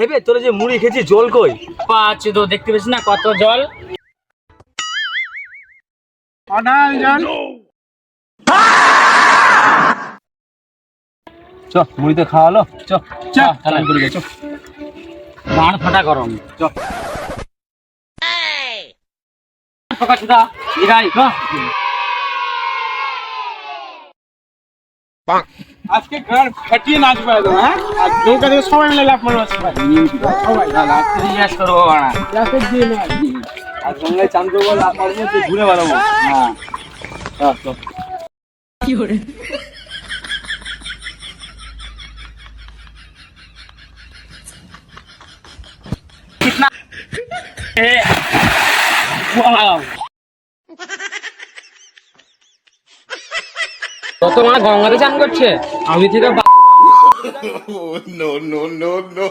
হেবে তোরা যে মুড়ি খেয়েছি জল কই? পাচ্ছে তো দেখতে পেয়েছিস না কত জল। চ মুড়িতে খাওয়ালো, চ চ তাহলে করে চ। গান ফাটা গরম। চ ফকাচুদা এরাই আজকে গান ফাটিয়ে নাচবে একদম। হ্যাঁ আর নৌকা থেকে সবাই মিলে লাফ মারবে সবাই। জিজ্ঞেস করবো না। লাফের দিয়ে না আর গঙ্গায় চান করবো, লাফার মধ্যে ঘুরে বেড়াবো। হ্যাঁ চ চ। কিতনা এ ওয়াও কত মানে গঙ্গাতে চান করছে আমি থেকে no, no, no, no.